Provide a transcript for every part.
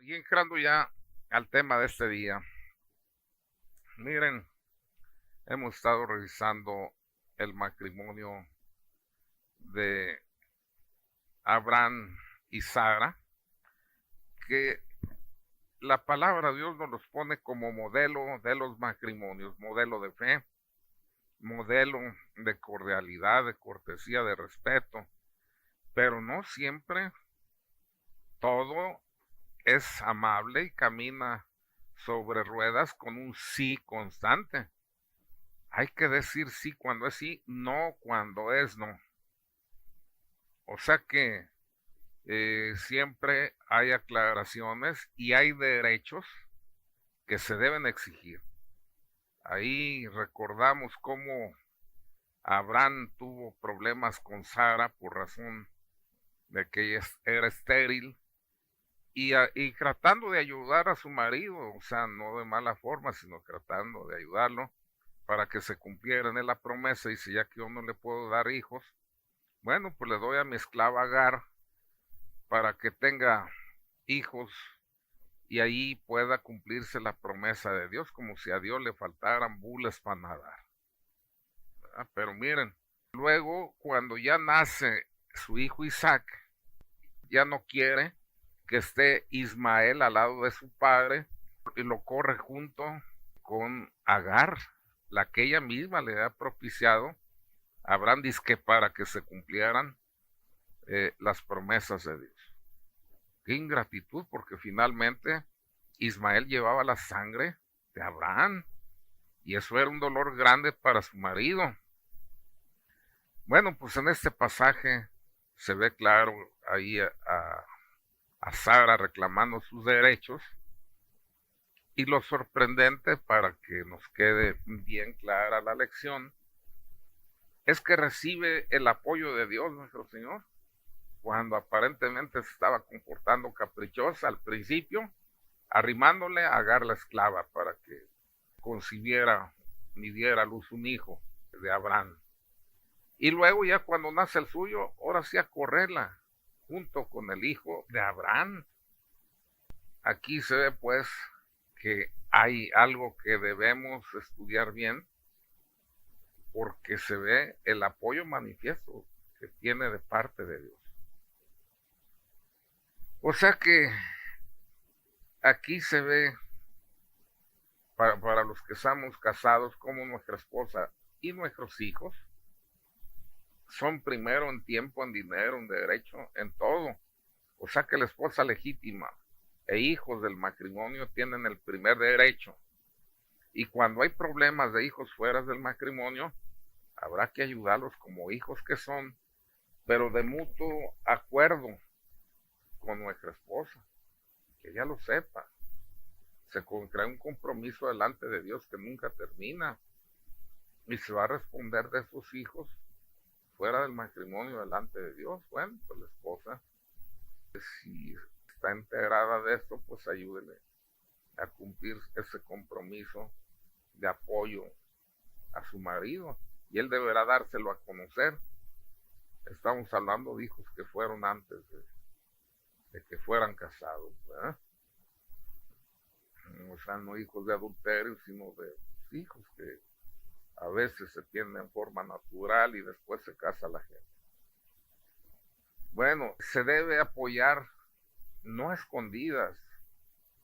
Y entrando ya al tema de este día, miren, hemos estado revisando el matrimonio de Abraham y Sara, que la palabra de Dios nos los pone como modelo de los matrimonios, modelo de fe, modelo de cordialidad, de cortesía, de respeto, pero no siempre todo es amable y camina sobre ruedas con un sí constante. Hay que decir sí cuando es sí, no cuando es no. O sea que siempre hay aclaraciones y hay derechos que se deben exigir. Ahí recordamos cómo Abraham tuvo problemas con Sara por razón de que ella era estéril y tratando de ayudar a su marido, o sea, no de mala forma, sino tratando de ayudarlo para que se cumpliera en él la promesa. Y si ya que yo no le puedo dar hijos, bueno, pues le doy a mi esclava Agar para que tenga hijos y ahí pueda cumplirse la promesa de Dios, como si a Dios le faltaran bules para nadar. Pero miren, luego cuando ya nace su hijo Isaac, ya no quiere que esté Ismael al lado de su padre y lo corre junto con Agar, la que ella misma le ha propiciado a Abraham, dizque para que se cumplieran las promesas de Dios. Qué ingratitud, porque finalmente Ismael llevaba la sangre de Abraham y eso era un dolor grande para su marido. Bueno, pues en este pasaje se ve claro ahí a Sara reclamando sus derechos, y lo sorprendente, para que nos quede bien clara la lección, es que recibe el apoyo de Dios nuestro Señor cuando aparentemente se estaba comportando caprichosa al principio, arrimándole a Agar la esclava para que concibiera ni diera a luz un hijo de Abraham. Y luego ya cuando nace el suyo, ahora sí a correrla junto con el hijo de Abraham. Aquí se ve pues que hay algo que debemos estudiar bien, porque se ve el apoyo manifiesto que tiene de parte de Dios. O sea que aquí se ve para los que estamos casados como nuestra esposa y nuestros hijos son primero en tiempo, en dinero, en derecho, en todo. O sea que la esposa legítima e hijos del matrimonio tienen el primer derecho. Y cuando hay problemas de hijos fuera del matrimonio, habrá que ayudarlos como hijos que son, pero de mutuo acuerdo con nuestra esposa, que ella lo sepa. Se contrae un compromiso delante de Dios que nunca termina, y se va a responder de sus hijos fuera del matrimonio delante de Dios. Bueno, pues la esposa, si está enterada de esto, pues ayúdele a cumplir ese compromiso de apoyo a su marido, y él deberá dárselo a conocer. Estamos hablando de hijos que fueron antes de que fueran casados, ¿verdad? O sea, no hijos de adulterio, sino de hijos que a veces se tienen en forma natural y después se casa la gente. Bueno, se debe apoyar no a escondidas,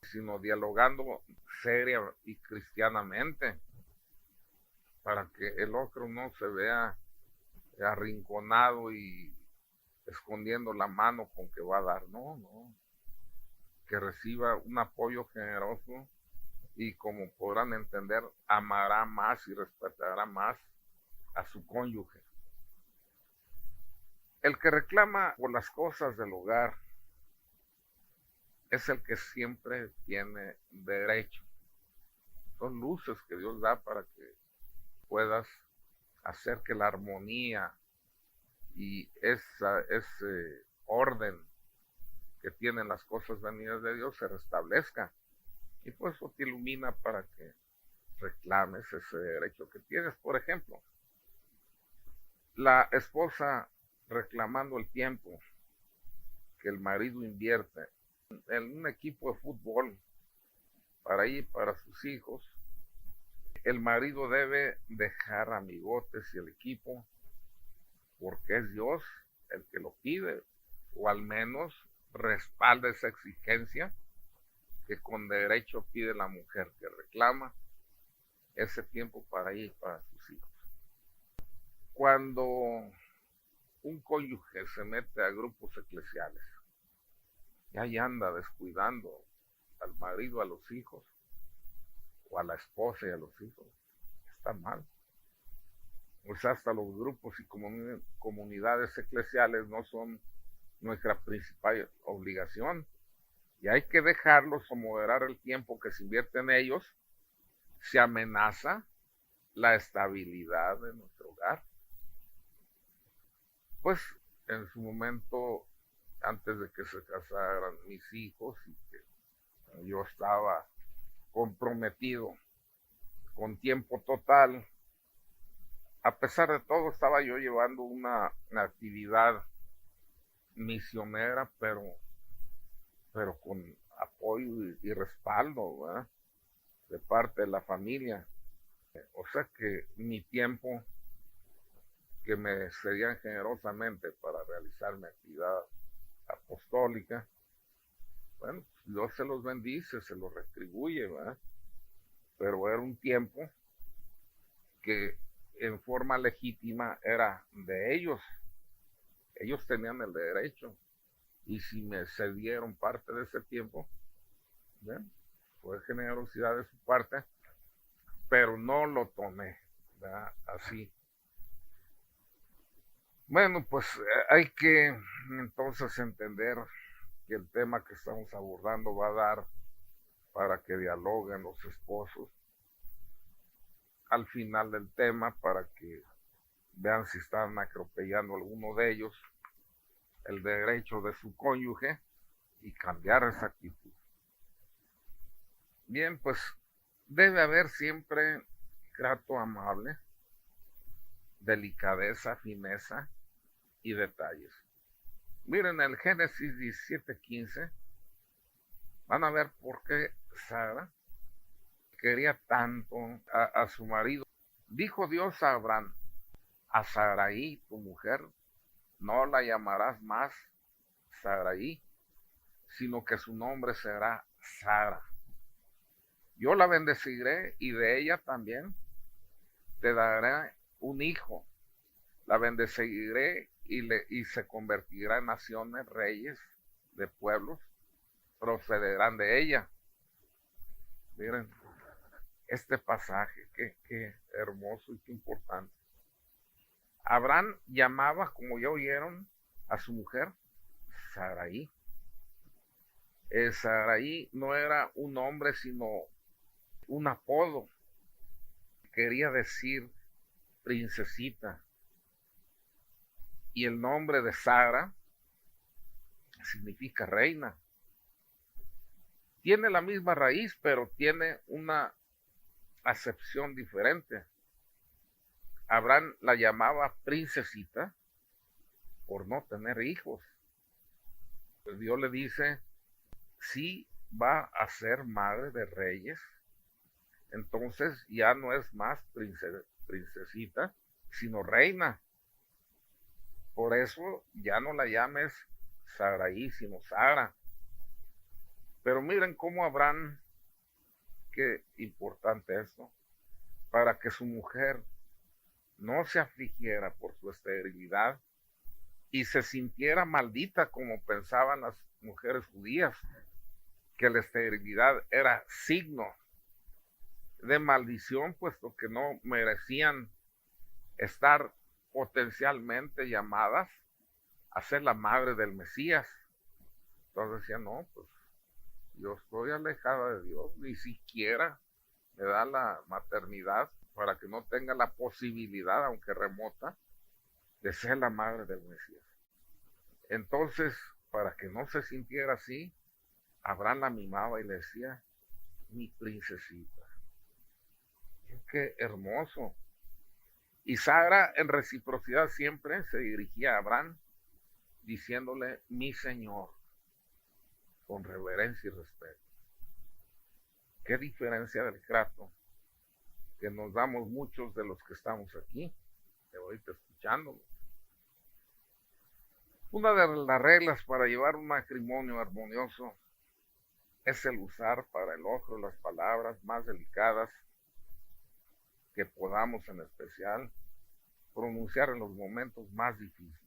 sino dialogando seria y cristianamente, para que el otro no se vea arrinconado y escondiendo la mano con que va a dar. No, no, que reciba un apoyo generoso, y como podrán entender, amará más y respetará más a su cónyuge. El que reclama por las cosas del hogar es el que siempre tiene derecho. Son luces que Dios da para que puedas hacer que la armonía y ese orden que tienen las cosas venidas de Dios se restablezca. Y pues eso te ilumina para que reclames ese derecho que tienes. Por ejemplo, la esposa reclamando el tiempo que el marido invierte en un equipo de fútbol para ir para sus hijos, el marido debe dejar amigotes y el equipo porque es Dios el que lo pide, o al menos respalda esa exigencia que con derecho pide la mujer que reclama ese tiempo para ir para sus hijos. Cuando un cónyuge se mete a grupos eclesiales y ahí anda descuidando al marido, a los hijos, o a la esposa y a los hijos, está mal. Pues hasta los grupos y comunidades eclesiales no son nuestra principal obligación y hay que dejarlos o moderar el tiempo que se invierte en ellos. Se amenaza la estabilidad de nuestro hogar. Pues en su momento, antes de que se casaran mis hijos y que yo estaba comprometido con tiempo total, a pesar de todo estaba yo llevando una actividad misionera, pero con apoyo y respaldo, ¿verdad?, de parte de la familia. O sea que mi tiempo que me cedían generosamente para realizar mi actividad apostólica, bueno, Dios se los bendice, se los retribuye, ¿verdad? Pero era un tiempo que en forma legítima era de ellos. Ellos tenían el derecho. Y si me cedieron parte de ese tiempo, ¿verdad?, fue generosidad de su parte, pero no lo tomé, ¿verdad?, así. Bueno, pues hay que entonces entender que el tema que estamos abordando va a dar para que dialoguen los esposos al final del tema, para que vean si están atropellando a alguno de ellos el derecho de su cónyuge y cambiar esa actitud. Bien, pues debe haber siempre trato amable, delicadeza, fineza y detalles. Miren el Génesis 17:15, van a ver por qué Sara quería tanto a su marido. Dijo Dios a Abraham: a Sarai, tu mujer, no la llamarás más Sarai, sino que su nombre será Sara. Yo la bendeciré y de ella también te daré un hijo. La bendeciré y se convertirá en naciones, reyes de pueblos procederán de ella. Miren este pasaje, qué hermoso y qué importante. Abraham llamaba, como ya oyeron, a su mujer Sarai. Sarai no era un nombre, sino un apodo. Quería decir princesita. Y el nombre de Sara significa reina. Tiene la misma raíz, pero tiene una acepción diferente. Abraham la llamaba princesita por no tener hijos. Pues Dios le dice: sí va a ser madre de reyes. Entonces ya no es más princesita, sino reina. Por eso ya no la llames Sarai, sino Sara. Pero miren cómo Abraham, qué importante esto, para que su mujer no se afligiera por su esterilidad y se sintiera maldita como pensaban las mujeres judías, que la esterilidad era signo de maldición, puesto que no merecían estar potencialmente llamadas a ser la madre del Mesías. Entonces decían: no, pues yo estoy alejada de Dios, ni siquiera me da la maternidad para que no tenga la posibilidad, aunque remota, de ser la madre del Mesías. Entonces, para que no se sintiera así, Abraham la mimaba y le decía: mi princesita. Qué hermoso. Y Sara, en reciprocidad, siempre se dirigía a Abraham diciéndole: mi señor. con reverencia y respeto. ¿Qué diferencia del trato que nos damos muchos de los que estamos aquí, de ahorita escuchándolo? Una de las reglas para llevar un matrimonio armonioso es el usar para el otro las palabras más delicadas que podamos, en especial pronunciar en los momentos más difíciles.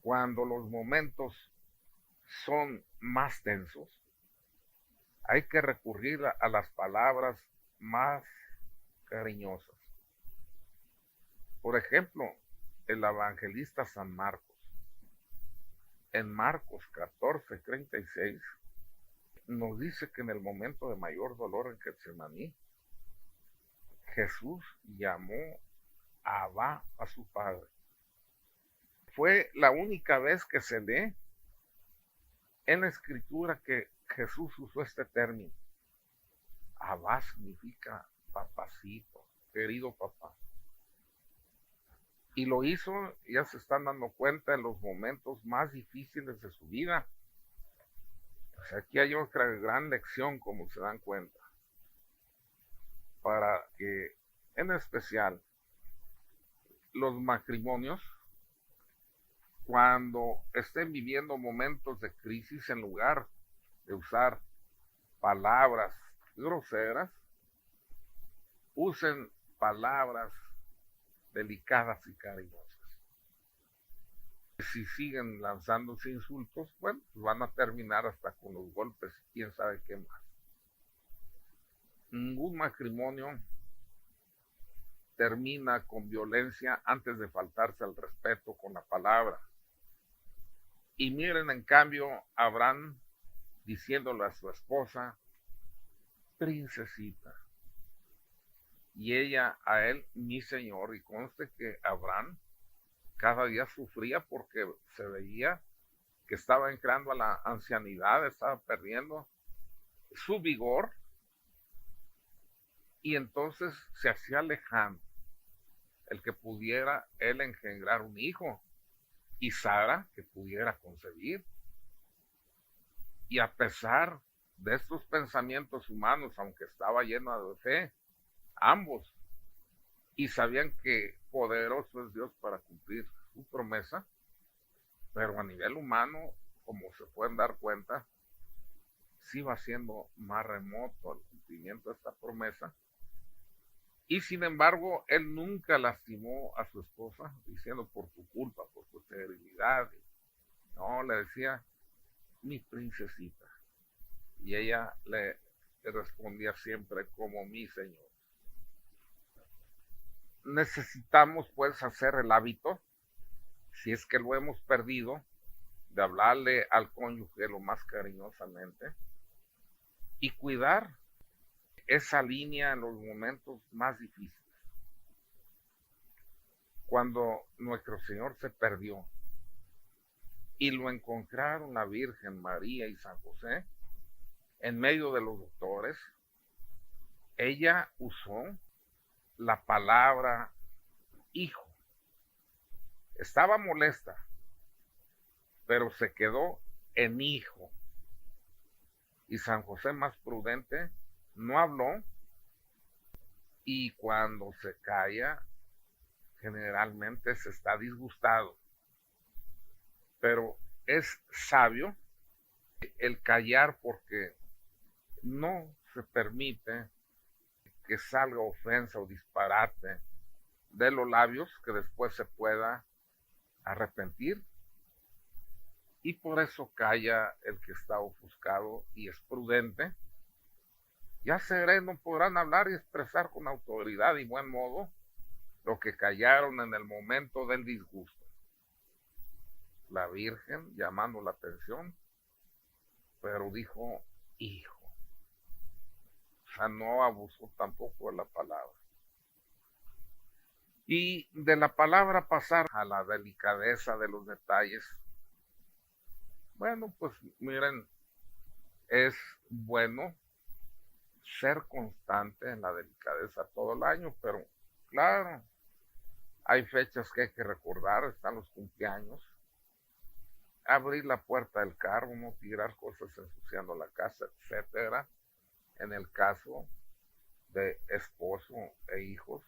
Cuando los momentos son más tensos, hay que recurrir a las palabras más cariñosas. Por ejemplo, el evangelista San Marcos, en Marcos 14:36, nos dice que en el momento de mayor dolor en Getsemaní, Jesús llamó a Abba, a su padre. Fue la única vez que se lee en la escritura que Jesús usó este término. Abba significa papacito, querido papá. Y lo hizo, ya se están dando cuenta, en los momentos más difíciles de su vida. Pues aquí hay otra gran lección, como se dan cuenta, para que en especial los matrimonios, cuando estén viviendo momentos de crisis, en lugar de usar palabras groseras, usen palabras delicadas y cariñosas. Si siguen lanzándose insultos, bueno, pues van a terminar hasta con los golpes y quién sabe qué más. Ningún matrimonio termina con violencia antes de faltarse al respeto con la palabra. Y miren, en cambio, Abraham diciéndole a su esposa, princesita, y ella a él, mi señor. Y conste que Abraham cada día sufría porque se veía que estaba entrando a la ancianidad, estaba perdiendo su vigor, y entonces se hacía lejano el que pudiera él engendrar un hijo, y Sara que pudiera concebir. Y a pesar de estos pensamientos humanos, aunque estaba lleno de fe, ambos, y sabían que poderoso es Dios para cumplir su promesa, pero a nivel humano, como se pueden dar cuenta, sí va siendo más remoto el cumplimiento de esta promesa. Y sin embargo, él nunca lastimó a su esposa diciendo por tu culpa, por tu esterilidad. No, le decía, mi princesita. Y ella le respondía siempre como mi señor. Necesitamos pues hacer el hábito, si es que lo hemos perdido, de hablarle al cónyuge lo más cariñosamente y cuidar esa línea en los momentos más difíciles. Cuando nuestro Señor se perdió y lo encontraron la Virgen María y San José en medio de los doctores, ella usó la palabra hijo. Estaba molesta, pero se quedó en hijo. Y San José, más prudente, no habló, y cuando se calla, generalmente se está disgustado. Pero es sabio el callar, porque no se permite que salga ofensa o disparate de los labios que después se pueda arrepentir. Y por eso calla el que está ofuscado y es prudente. Ya sereno podrán hablar y expresar con autoridad y buen modo lo que callaron en el momento del disgusto. La Virgen llamando la atención, pero dijo hijo. O sea, no abusó tampoco de la palabra. Y de la palabra pasar a la delicadeza de los detalles. Bueno, pues miren, es bueno ser constante en la delicadeza todo el año, pero claro, hay fechas que hay que recordar, están los cumpleaños, abrir la puerta del carro, no tirar cosas ensuciando la casa, etcétera. En el caso de esposo e hijos,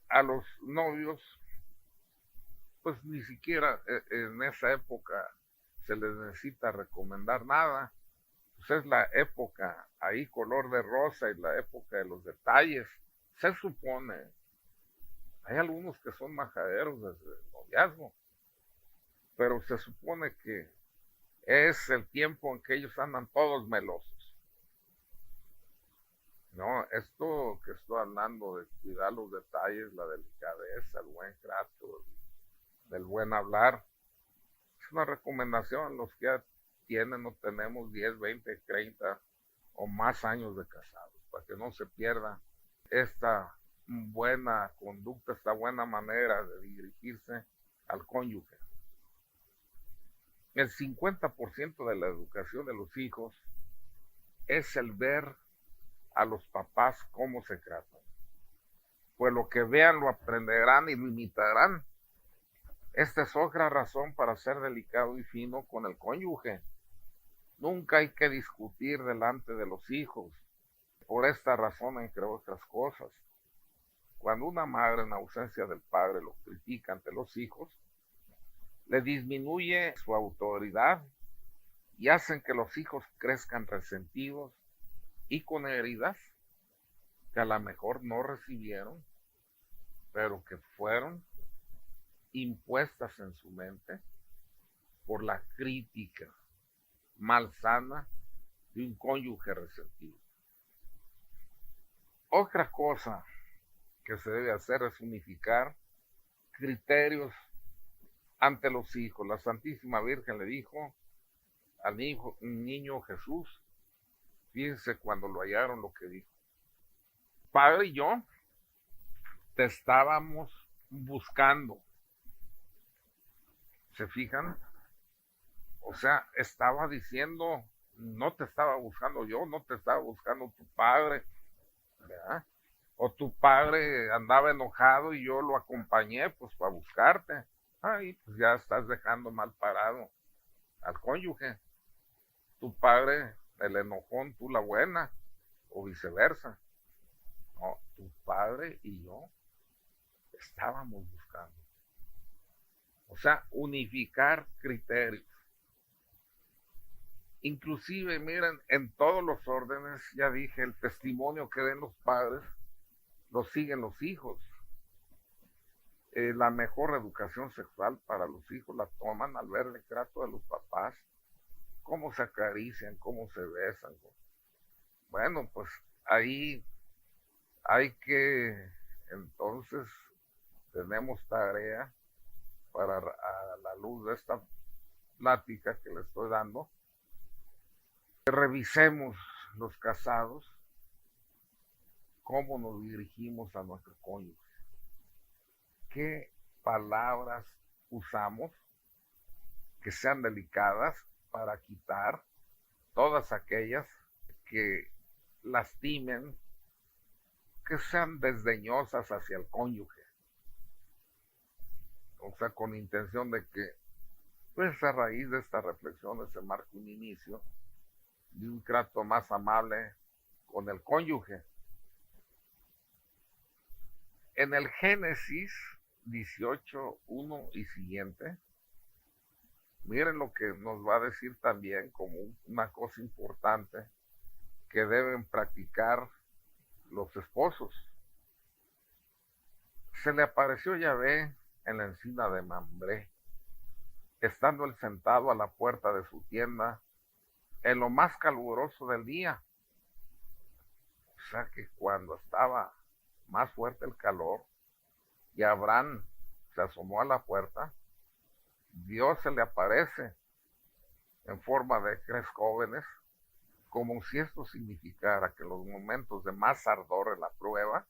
a los novios, pues ni siquiera en esa época se les necesita recomendar nada. Pues es la época ahí color de rosa y la época de los detalles. Se supone, hay algunos que son majaderos desde el noviazgo, pero se supone que es el tiempo en que ellos andan todos melosos. No, esto que estoy hablando de cuidar los detalles, la delicadeza, el buen trato, del buen hablar, es una recomendación. Los que ya tienen o tenemos 10, 20, 30 o más años de casados, para que no se pierda esta buena conducta, esta buena manera de dirigirse al cónyuge. El 50% de la educación de los hijos es el ver a los papás cómo se tratan. Pues lo que vean lo aprenderán y lo imitarán. Esta es otra razón para ser delicado y fino con el cónyuge. Nunca hay que discutir delante de los hijos. Por esta razón, entre otras cosas, cuando una madre en ausencia del padre lo critica ante los hijos, le disminuye su autoridad y hacen que los hijos crezcan resentidos y con heridas que a lo mejor no recibieron, pero que fueron impuestas en su mente por la crítica malsana de un cónyuge resentido. Otra cosa que se debe hacer es unificar criterios ante los hijos. La Santísima Virgen le dijo al niño Jesús, fíjense cuando lo hallaron lo que dijo: Padre y yo te estábamos buscando. ¿Se fijan? O sea, estaba diciendo, no te estaba buscando yo, no te estaba buscando tu padre, ¿verdad? O tu padre andaba enojado y yo lo acompañé pues para buscarte. Ay, pues ya estás dejando mal parado al cónyuge. Tu padre, el enojón, tú la buena, o viceversa. No, tu padre y yo estábamos buscando. O sea, unificar criterios. Inclusive, miren, en todos los órdenes, ya dije, el testimonio que den los padres, lo siguen los hijos. La mejor educación sexual para los hijos la toman al ver el trato de los papás, cómo se acarician, cómo se besan. Bueno, pues ahí hay que, entonces, tenemos tarea para, a la luz de esta plática que le estoy dando, que revisemos los casados, cómo nos dirigimos a nuestro cónyuge, qué palabras usamos que sean delicadas para quitar todas aquellas que lastimen, que sean desdeñosas hacia el cónyuge. O sea, con intención de que, pues a raíz de estas reflexiones se marque un inicio de un trato más amable con el cónyuge. En el Génesis 18:1 y siguiente, miren lo que nos va a decir también como una cosa importante que deben practicar los esposos. Se le apareció Yahvé en la encina de Mambré, estando él sentado a la puerta de su tienda en lo más caluroso del día. O sea que cuando estaba más fuerte el calor y Abraham se asomó a la puerta, Dios se le aparece en forma de 3 jóvenes, como si esto significara que en los momentos de más ardor en la prueba,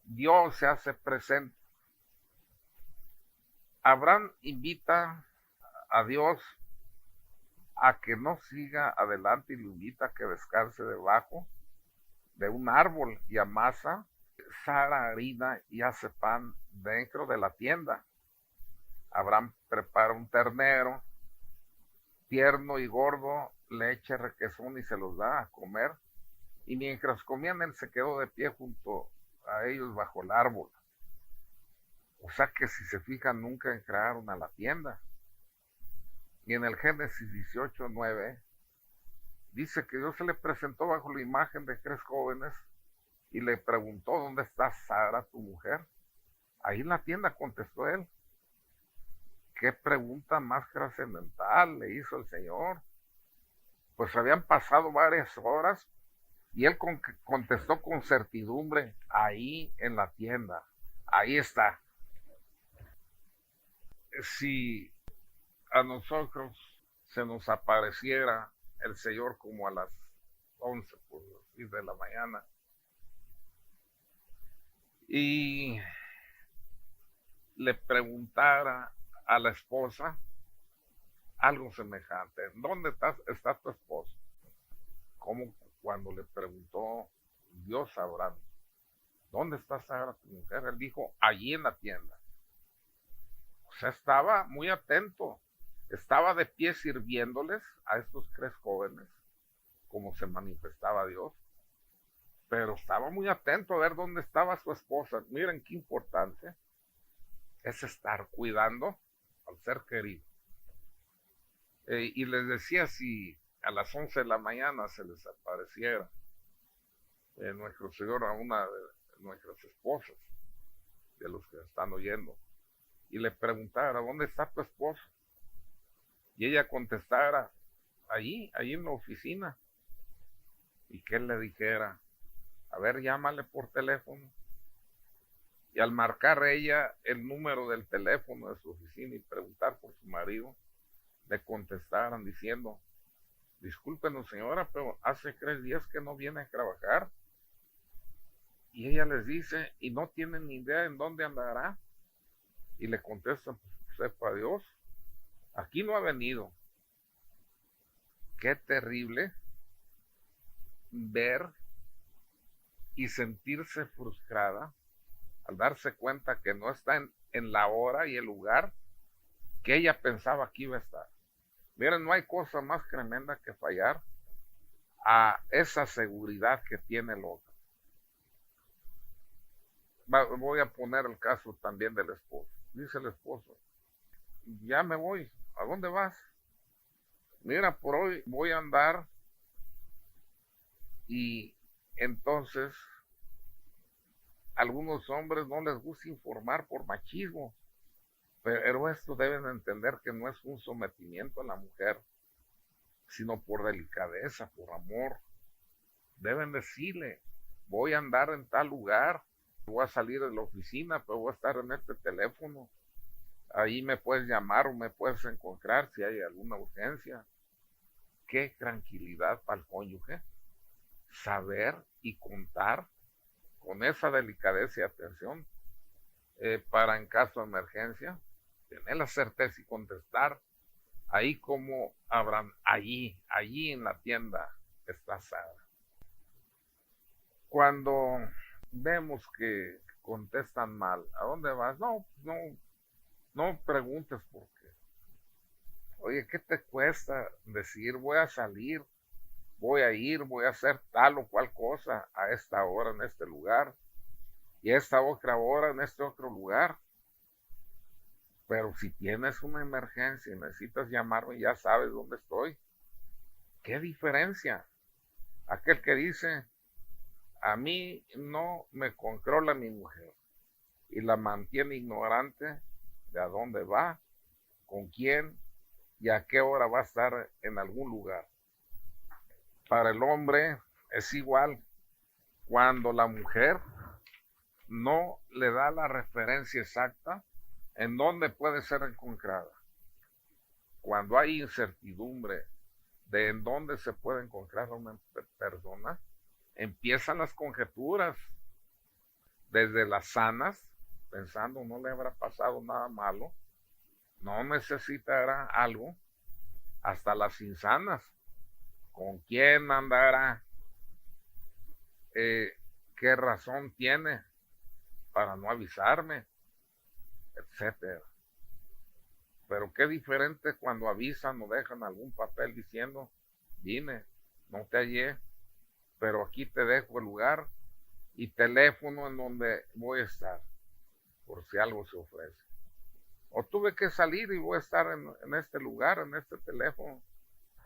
Dios se hace presente. Abraham invita a Dios a que no siga adelante y lo invita a que descanse debajo de un árbol y amasa, sara harina y hace pan dentro de la tienda. Abraham prepara un ternero tierno y gordo, le echa requesón y se los da a comer. Y mientras comían, él se quedó de pie junto a ellos bajo el árbol. O sea que si se fijan, nunca entraron a la tienda. Y en el Génesis 18:9 dice que Dios se le presentó bajo la imagen de 3 jóvenes y le preguntó: ¿dónde está Sara, tu mujer? Ahí en la tienda, contestó él. ¿Qué pregunta más trascendental le hizo el Señor? Pues habían pasado varias horas y él contestó con certidumbre: ahí en la tienda, ahí está. Si a nosotros se nos apareciera el Señor como a las 11 por decir, de la mañana y le preguntara a la esposa algo semejante: ¿dónde está tu esposo? Como cuando le preguntó Dios a Abraham: ¿dónde está Sara, tu mujer? Él dijo: allí en la tienda. O sea, estaba muy atento, estaba de pie sirviéndoles a estos 3 jóvenes, como se manifestaba Dios, pero estaba muy atento a ver dónde estaba su esposa. Miren qué importante es estar cuidando al ser querido. Y les decía, si a las 11 de la mañana se les apareciera nuestro Señor a una de nuestras esposas, de los que están oyendo, y le preguntara: ¿dónde está tu esposo? Y ella contestara: allí en la oficina. Y que él le dijera: a ver, llámale por teléfono. Y al marcar ella el número del teléfono de su oficina y preguntar por su marido, le contestaran diciendo: discúlpenos, señora, pero hace 3 días que no viene a trabajar. Y ella les dice: y no tienen ni idea en dónde andará. Y le contestan: pues sepa Dios, aquí no ha venido. Qué terrible ver y sentirse frustrada al darse cuenta que no está en la hora y el lugar que ella pensaba que iba a estar. Miren, no hay cosa más tremenda que fallar a esa seguridad que tiene el otro. Voy a poner el caso también del esposo. Dice el esposo: ya me voy. ¿A dónde vas? Mira, por hoy voy a andar. Y entonces algunos hombres no les gusta informar por machismo, pero esto deben entender que no es un sometimiento a la mujer, sino por delicadeza, por amor. Deben decirle: voy a andar en tal lugar, voy a salir de la oficina, pero voy a estar en este teléfono. Ahí me puedes llamar o me puedes encontrar si hay alguna urgencia. Qué tranquilidad para el cónyuge saber y contar con esa delicadeza y atención para en caso de emergencia tener la certeza y contestar ahí como Abraham: allí en la tienda está Sara. Cuando vemos que contestan mal: ¿a dónde vas? No preguntes por qué. Oye, ¿qué te cuesta decir: voy a salir, voy a ir, voy a hacer tal o cual cosa a esta hora en este lugar y a esta otra hora en este otro lugar? Pero si tienes una emergencia y necesitas llamarme, ya sabes dónde estoy. ¿Qué diferencia? Aquel que dice: a mí no me controla mi mujer, y la mantiene ignorante de a dónde va, con quién y a qué hora va a estar en algún lugar. Para el hombre es igual. Cuando la mujer no le da la referencia exacta en dónde puede ser encontrada, cuando hay incertidumbre de en dónde se puede encontrar una persona, empiezan las conjeturas, desde las sanas, pensando: no le habrá pasado nada malo, no necesitará algo, hasta las insanas: ¿con quién andará? ¿Qué razón tiene para no avisarme? Etcétera. Pero qué diferente cuando avisan o dejan algún papel diciendo, vine, no te hallé, pero aquí te dejo el lugar y teléfono en donde voy a estar, por si algo se ofrece. O tuve que salir y voy a estar en este lugar, en este teléfono.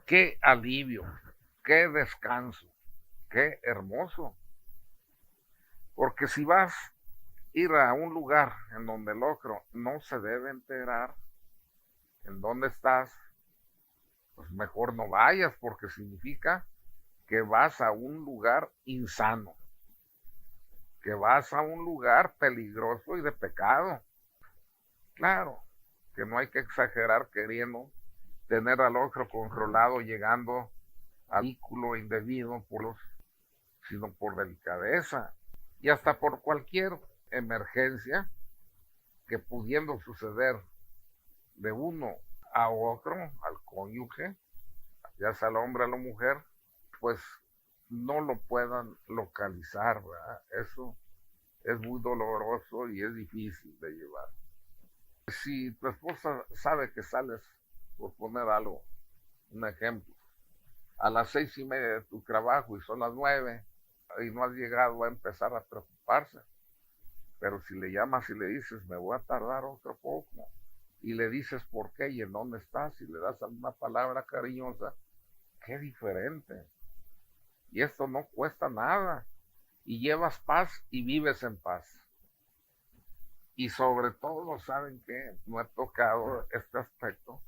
Qué alivio, qué descanso, qué hermoso. Porque si vas a ir a un lugar en donde el otro no se debe enterar en dónde estás, pues mejor no vayas, porque significa que vas a un lugar insano, que vas a un lugar peligroso y de pecado. Claro, que no hay que exagerar queriendo tener al otro controlado llegando al vehículo indebido sino por delicadeza y hasta por cualquier emergencia que pudiendo suceder de uno a otro, al cónyuge, ya sea el hombre o la mujer, pues no lo puedan localizar, ¿verdad? Eso es muy doloroso y es difícil de llevar. Si tu esposa sabe que sales, por poner algo, un ejemplo, a las 6:30 de tu trabajo y son las 9 y no has llegado a empezar a preocuparse, pero si le llamas y le dices, me voy a tardar otro poco, y le dices por qué y en dónde estás, y le das alguna palabra cariñosa, qué diferente. Y esto no cuesta nada, y llevas paz y vives en paz. Y sobre todo, ¿saben qué? No he tocado este aspecto,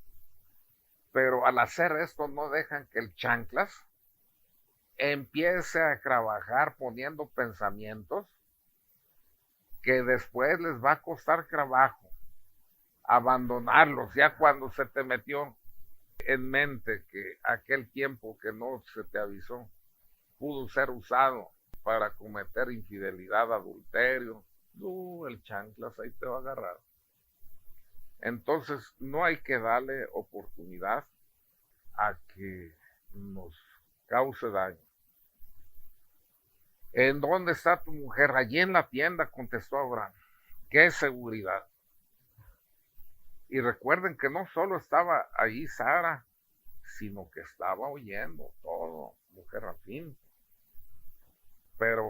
pero al hacer esto no dejan que el chanclas empiece a trabajar poniendo pensamientos que después les va a costar trabajo abandonarlos, ya cuando se te metió en mente que aquel tiempo que no se te avisó pudo ser usado para cometer infidelidad, adulterio, el chanclas ahí te va a agarrar. Entonces no hay que darle oportunidad a que nos cause daño. ¿En dónde está tu mujer? Allí en la tienda, contestó Abraham. ¡Qué seguridad! Y recuerden que no solo estaba ahí Sara, sino que estaba oyendo todo, mujer al fin. Pero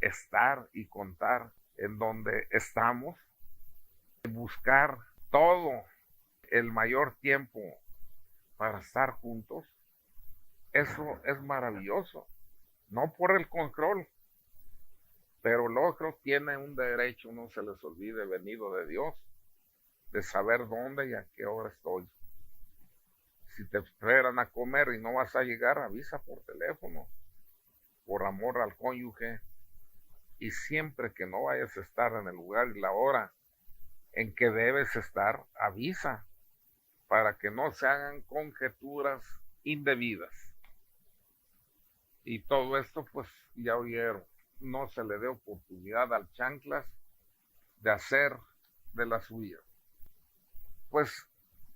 estar y contar en donde estamos, buscar todo el mayor tiempo para estar juntos, eso es maravilloso. No por el control, pero el otro tiene un derecho, no se les olvide, venido de Dios, de saber dónde y a qué hora estoy. Si te esperan a comer y no vas a llegar, avisa por teléfono, por amor al cónyuge, y siempre que no vayas a estar en el lugar y la hora en que debes estar, avisa, para que no se hagan conjeturas indebidas. Y todo esto, pues ya oyeron, no se le dé oportunidad al chanclas de hacer de la suya. Pues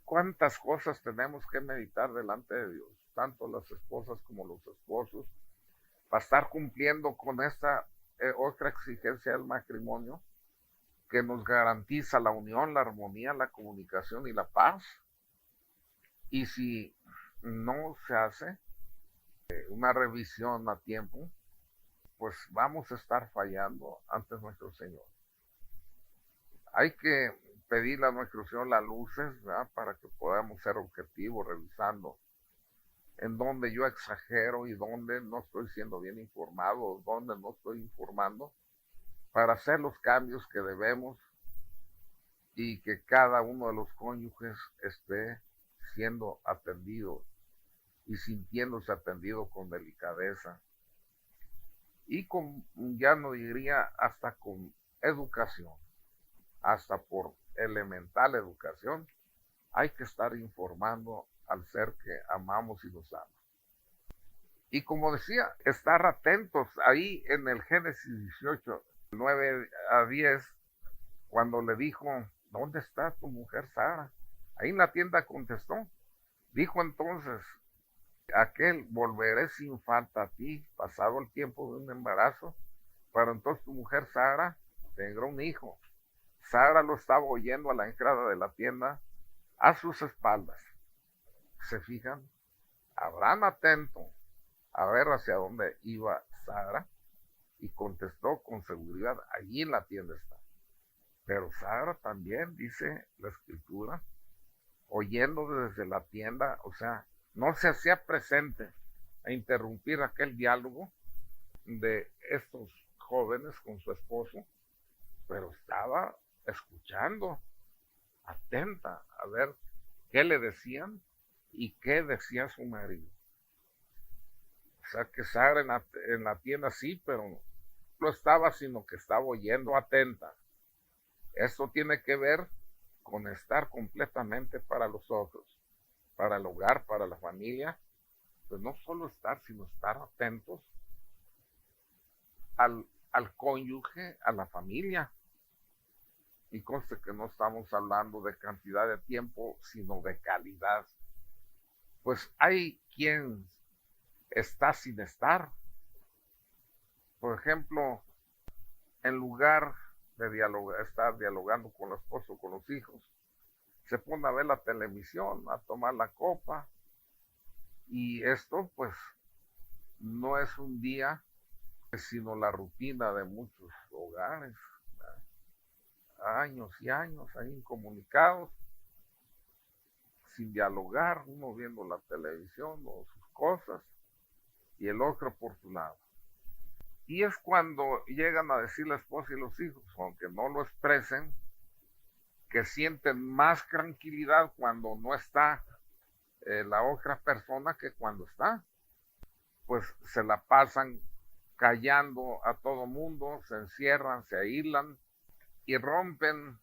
cuántas cosas tenemos que meditar delante de Dios, tanto las esposas como los esposos, para estar cumpliendo con esta otra exigencia del matrimonio que nos garantiza la unión, la armonía, la comunicación y la paz. Y si no se hace una revisión a tiempo, pues vamos a estar fallando ante nuestro Señor. Hay que pedirle a nuestro Señor las luces, ¿verdad? Para que podamos ser objetivos, revisando en donde yo exagero y donde no estoy siendo bien informado, o donde no estoy informando, para hacer los cambios que debemos y que cada uno de los cónyuges esté siendo atendido y sintiéndose atendido con delicadeza y con, ya no diría, hasta con educación, hasta por elemental educación, hay que estar informando al ser que amamos y nos ama. Y como decía, estar atentos ahí en el Génesis 18, 9-10, cuando le dijo, ¿dónde está tu mujer Sara? Ahí en la tienda contestó. Dijo entonces, aquel, volveré sin falta a ti, pasado el tiempo de un embarazo, pero entonces tu mujer Sara tendrá un hijo. Sara lo estaba oyendo a la entrada de la tienda a sus espaldas. ¿Se fijan? Abraham atento a ver hacia dónde iba Sara y contestó con seguridad, allí en la tienda está. Pero Sara también, dice la escritura, oyendo desde la tienda, o sea, no se hacía presente a interrumpir aquel diálogo de estos jóvenes con su esposo, pero estaba escuchando, atenta a ver qué le decían y qué decía su marido. O sea que Sara en la tienda sí, pero no estaba, sino que estaba oyendo atenta. Esto tiene que ver con estar completamente para los otros, para el hogar, para la familia. Pues no solo estar, sino estar atentos al cónyuge, a la familia. Y conste que no estamos hablando de cantidad de tiempo, sino de calidad. Pues hay quien está sin estar. Por ejemplo, en lugar de estar dialogando con el esposo, con los hijos, se pone a ver la televisión, a tomar la copa. Y esto pues no es un día, sino la rutina de muchos hogares. Años y años ahí incomunicados, sin dialogar, uno viendo la televisión o sus cosas y el otro por su lado. Y es cuando llegan a decir la esposa y los hijos, aunque no lo expresen, que sienten más tranquilidad cuando no está la otra persona que cuando está. Pues se la pasan callando a todo mundo, se encierran, se aíslan y rompen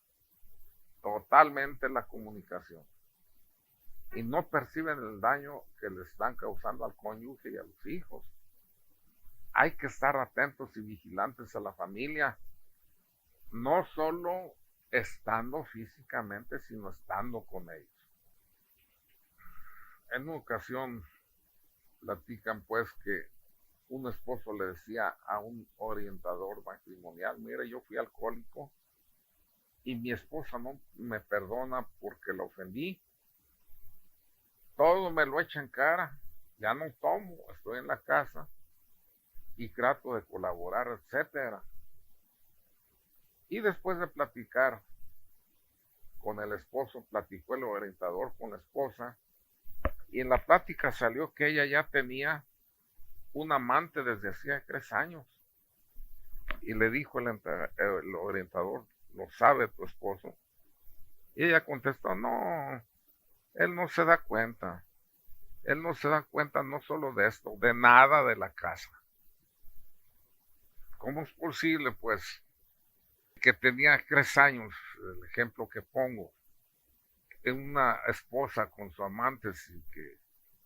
totalmente la comunicación. Y no perciben el daño que le están causando al cónyuge y a los hijos. Hay que estar atentos y vigilantes a la familia, no solo estando físicamente, sino estando con ellos. En una ocasión platican pues que un esposo le decía a un orientador matrimonial, mire, yo fui alcohólico y mi esposa no me perdona porque la ofendí. Todo me lo echa en cara, ya no tomo, estoy en la casa y trato de colaborar, etcétera. Y después de platicar con el esposo, platicó el orientador con la esposa y en la plática salió que ella ya tenía un amante desde hacía 3 años. Y le dijo el orientador, ¿lo sabe tu esposo? Y ella contestó, no, él no se da cuenta. Él no se da cuenta no solo de esto, de nada de la casa. ¿Cómo es posible, pues, que tenía 3 años, el ejemplo que pongo, una esposa con su amante sin que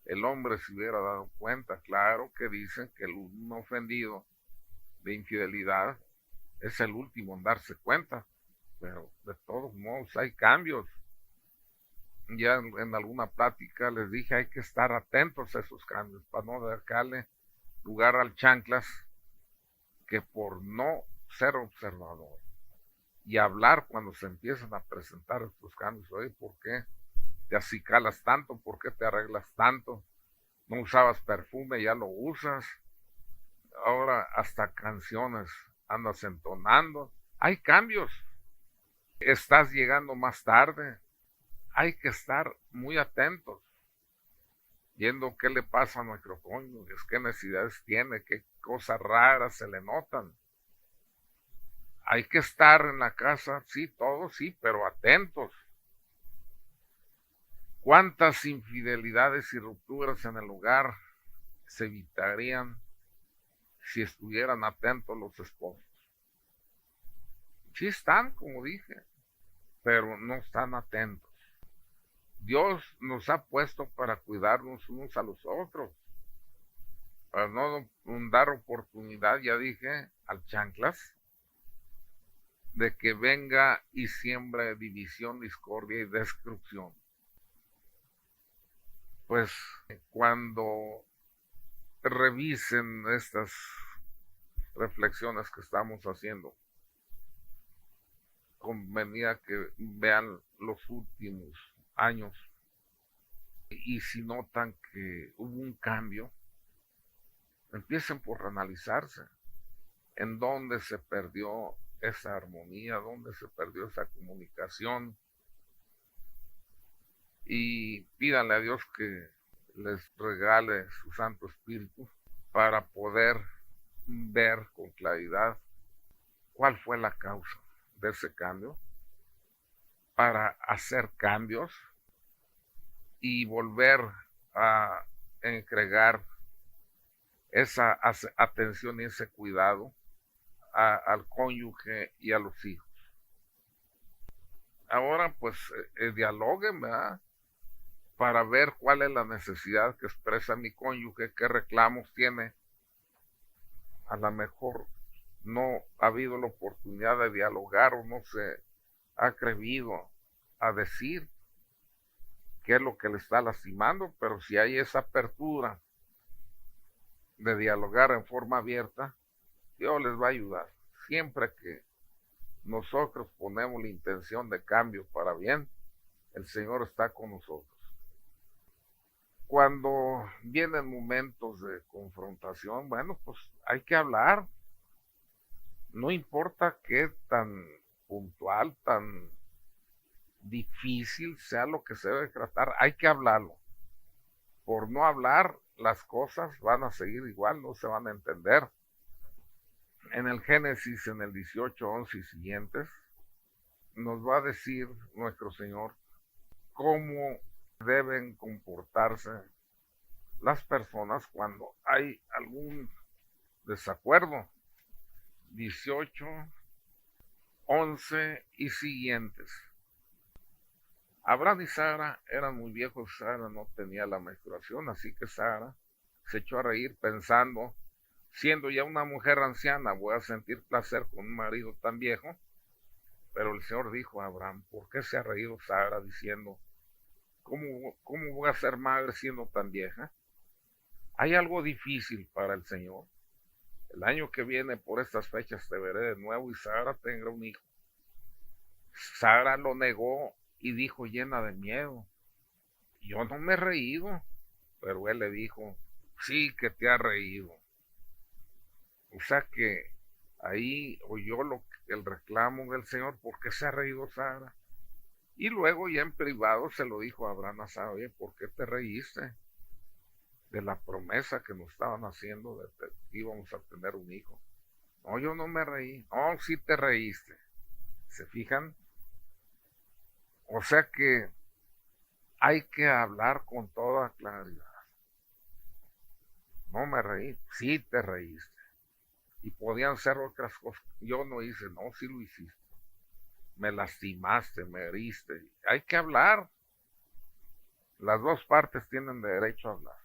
el hombre se hubiera dado cuenta? Claro que dicen que un ofendido de infidelidad es el último en darse cuenta, pero de todos modos hay cambios. Ya en alguna plática les dije, hay que estar atentos a esos cambios para no dejarle lugar al chanclas, que por no ser observador y hablar cuando se empiezan a presentar estos cambios, oye, ¿por qué te acicalas tanto? ¿Por qué te arreglas tanto? No usabas perfume, ya lo usas. Ahora hasta canciones andas entonando. Hay cambios. Estás llegando más tarde. Hay que estar muy atentos, viendo qué le pasa a nuestro cónyuge, qué necesidades tiene, qué cosas raras se le notan. Hay que estar en la casa, sí, todos sí, pero atentos. ¿Cuántas infidelidades y rupturas en el hogar se evitarían si estuvieran atentos los esposos? Sí están, como dije, pero no están atentos. Dios nos ha puesto para cuidarnos unos a los otros, para no dar oportunidad, ya dije, al chanclas, de que venga y siembre división, discordia y destrucción. Pues cuando revisen estas reflexiones que estamos haciendo, convenía que vean los últimos años y si notan que hubo un cambio, empiecen por analizarse en dónde se perdió esa armonía, dónde se perdió esa comunicación, y pídanle a Dios que les regale su Santo Espíritu para poder ver con claridad cuál fue la causa de ese cambio, para hacer cambios y volver a entregar esa atención y ese cuidado al cónyuge y a los hijos. Ahora pues dialoguen, ¿verdad? Para ver cuál es la necesidad que expresa mi cónyuge, qué reclamos tiene. A lo mejor no ha habido la oportunidad de dialogar o no se ha atrevido a decir qué es lo que le está lastimando, pero si hay esa apertura de dialogar en forma abierta, Dios les va a ayudar. Siempre que nosotros ponemos la intención de cambio para bien, el Señor está con nosotros. Cuando vienen momentos de confrontación, bueno, pues hay que hablar. No importa qué tan puntual, tan difícil sea lo que se debe tratar, hay que hablarlo. Por no hablar, las cosas van a seguir igual, no se van a entender. En el Génesis, en el 18:11 y siguientes, nos va a decir nuestro Señor cómo deben comportarse las personas cuando hay algún desacuerdo. 18:11 y siguientes. Abraham y Sara eran muy viejos. Sara no tenía la menstruación, así que Sara se echó a reír pensando, siendo ya una mujer anciana, voy a sentir placer con un marido tan viejo. Pero el Señor dijo a Abraham, ¿por qué se ha reído Sara diciendo, ¿cómo voy a ser madre siendo tan vieja? Hay algo difícil para el Señor. El año que viene por estas fechas te veré de nuevo y Sara tendrá un hijo. Sara lo negó y dijo llena de miedo, yo no me he reído. Pero él le dijo, sí que te ha reído. O sea que ahí oyó el reclamo del Señor, ¿por qué se ha reído Sara? Y luego ya en privado se lo dijo a Abraham a Sara, oye, ¿por qué te reíste de la promesa que nos estaban haciendo de que íbamos a tener un hijo? No, yo no me reí. No, sí te reíste. ¿Se fijan? O sea que hay que hablar con toda claridad. No me reí, sí te reíste. Y podían ser otras cosas. Yo no hice, no, sí lo hiciste. Me lastimaste, me heriste. Hay que hablar. Las dos partes tienen derecho a hablar.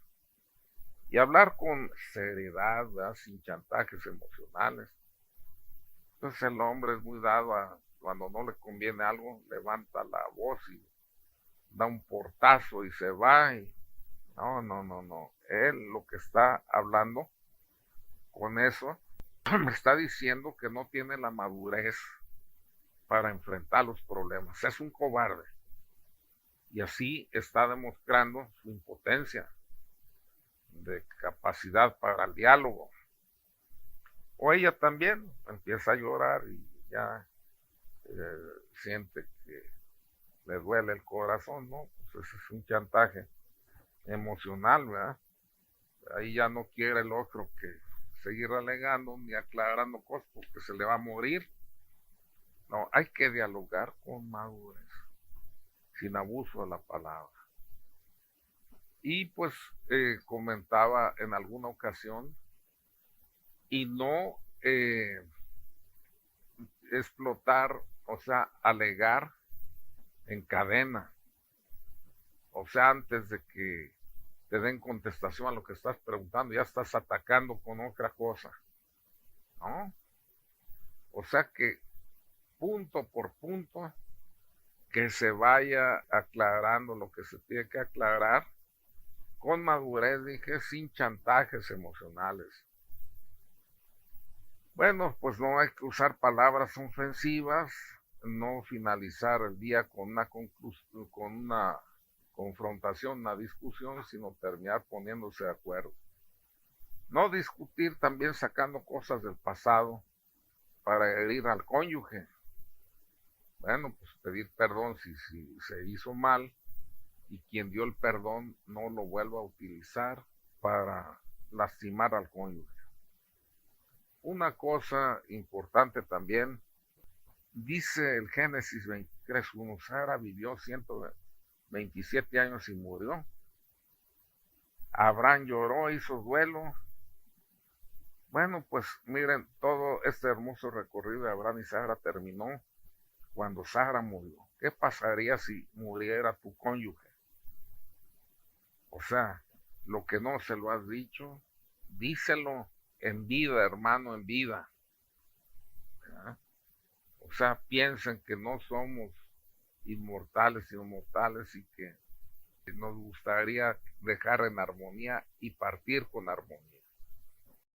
Y hablar con seriedad, ¿verdad? Sin chantajes emocionales. Entonces el hombre es muy dado a, cuando no le conviene algo, levanta la voz y da un portazo y se va. Y no. Él lo que está hablando con eso, me está diciendo que no tiene la madurez para enfrentar los problemas. Es un cobarde. Y así está demostrando su impotencia de capacidad para el diálogo. O ella también empieza a llorar y ya siente que le duele el corazón, ¿no? Pues ese es un chantaje emocional, ¿verdad? Ahí ya no quiere el otro que seguir alegando ni aclarando cosas porque se le va a morir. No, hay que dialogar con madurez, sin abuso de la palabra. Y pues comentaba en alguna ocasión, y no explotar, o sea, alegar en cadena. O sea, antes de que te den contestación a lo que estás preguntando, ya estás atacando con otra cosa, ¿no? O sea que punto por punto, que se vaya aclarando lo que se tiene que aclarar, con madurez, dije, sin chantajes emocionales. Bueno, pues no hay que usar palabras ofensivas, no finalizar el día con con una confrontación, una discusión, sino terminar poniéndose de acuerdo. No discutir también sacando cosas del pasado para herir al cónyuge. Bueno, pues pedir perdón si se hizo mal, y quien dio el perdón no lo vuelva a utilizar para lastimar al cónyuge. Una cosa importante también, dice el Génesis 23:1, Sara vivió 127 años y murió. Abraham lloró, hizo duelo. Bueno, pues miren, todo este hermoso recorrido de Abraham y Sara terminó cuando Sara murió. ¿Qué pasaría si muriera tu cónyuge? O sea, lo que no se lo has dicho, díselo en vida, hermano, en vida. ¿Ya? O sea, piensen que no somos inmortales, sino mortales, y que nos gustaría dejar en armonía y partir con armonía.